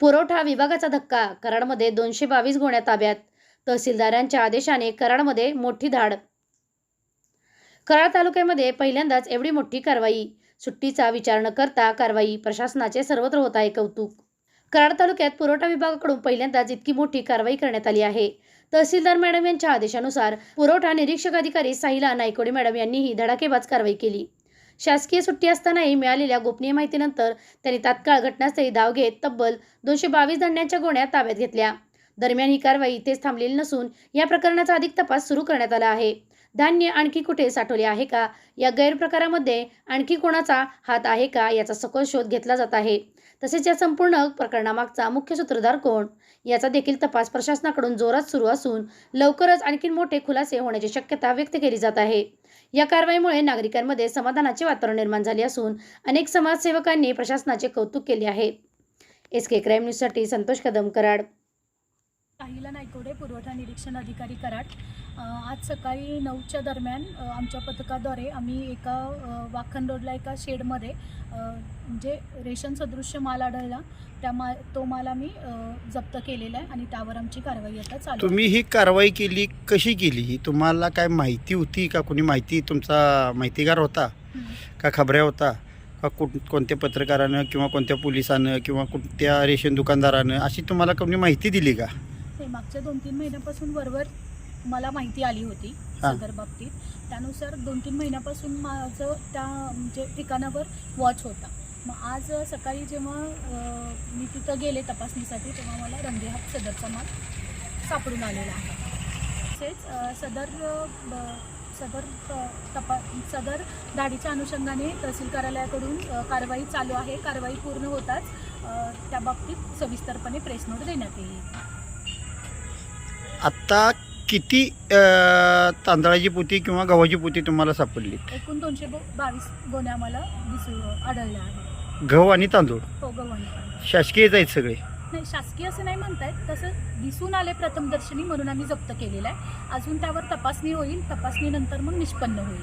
पुरवठा विभागाचा धक्का. कराडमध्ये 222 गोण्या ताब्यात. तहसीलदारांच्या आदेशाने कराडमध्ये मोठी धाड. कराड तालुक्यामध्ये पहिल्यांदाच एवढी मोठी कारवाई. सुट्टीचा विचार न करता कारवाई. प्रशासनाचे सर्वत्र होत आहे कौतुक. कराड तालुक्यात पुरवठा विभागाकडून पहिल्यांदाच इतकी मोठी कारवाई करण्यात आली आहे. तहसीलदार मॅडम यांच्या आदेशानुसार पुरवठा निरीक्षक अधिकारी साहिला नायकोडे मॅडम यांनीही धडाकेबाज कारवाई केली. शासकीय सुट्टी असतानाही मिळालेल्या गोपनीय माहितीनंतर त्यांनी तात्काळ घटनास्थळी धाव घेत तब्बल 222 धान्याच्या गोण्या ताब्यात घेतल्या. दरम्यान ही कारवाई इथेच थांबलेली नसून या प्रकरणाचा अधिक तपास सुरू करण्यात आला आहे. धान्य आणखी कुठे साठवले आहे का, या गैरप्रकारामध्ये आणखी कोणाचा हात आहे का, याचा सखोल शोध घेतला जात आहे. तसेच या संपूर्ण प्रकरणामागचा मुख्य सूत्रधार कोण, याचा देखील तपास प्रशासनाकडून जोरात सुरू असून लवकरच आणखी मोठे खुलासे होण्याची शक्यता व्यक्त केली जात आहे. या कारवाईमुळे नागरिकांमध्ये समाधानाचे वातावरण निर्माण झाले असून अनेक समाजसेवकांनी प्रशासनाचे कौतुक केले आहे. SK क्राईम न्यूजसाठी संतोष कदम, कराड. साहिला नायकोडे, पुरवठा निरीक्षण अधिकारी, कराड. आज सकाळी 9च्या दरम्यान आमच्या पथकाद्वारे आम्ही एका वाखन रोडला एका शेडमध्ये म्हणजे रेशन सदृश्य माल आढळला. तो माल आम्ही जप्त केलेला आहे आणि त्यावर आमची कारवाई आता चालू. तुम्ही ही कारवाई केली, कशी केली? तुम्हाला काय माहिती होती का? कोणी माहिती, तुमचा माहितीगार होता का, खबऱ्या होता का, कोणत्या पत्रकारानं किंवा कोणत्या पोलिसानं किंवा कोणत्या रेशन दुकानदारानं अशी तुम्हाला कोणी माहिती दिली का? मागच्या 2-3 महिन्यापासून वरवर मला माहिती आली होती सदर बाबतीत. त्यानुसार 2-3 महिन्यापासून माझं त्या म्हणजे ठिकाणावर वॉच होता. मग आज सकाळी जेव्हा मी तिथं गेले तपासणीसाठी तेव्हा मला रंगेहात सदरचा माल सापडून आलेला आहे. तसेच सदर धाडीच्या अनुषंगाने तहसील कार्यालयाकडून कारवाई चालू आहे. कारवाई पूर्ण होताच त्या बाबतीत सविस्तरपणे प्रेस नोट देण्यात येईल. आत्ता किती तांदळाची पोती किंवा गव्हाची पोती तुम्हाला सापडली? एकूण 222 गोण्या आम्हाला आढळल्या आहेत. गहू आणि तांदूळ? हो, गहू आणि तांदूळ. शासकीयच आहेत सगळे? नाही, शासकीय असं नाही म्हणतायत. तसं दिसून आले प्रथमदर्शनी म्हणून आम्ही जप्त केलेलं आहे. अजून त्यावर तपासणी होईल. तपासणीनंतर मग निष्पन्न होईल.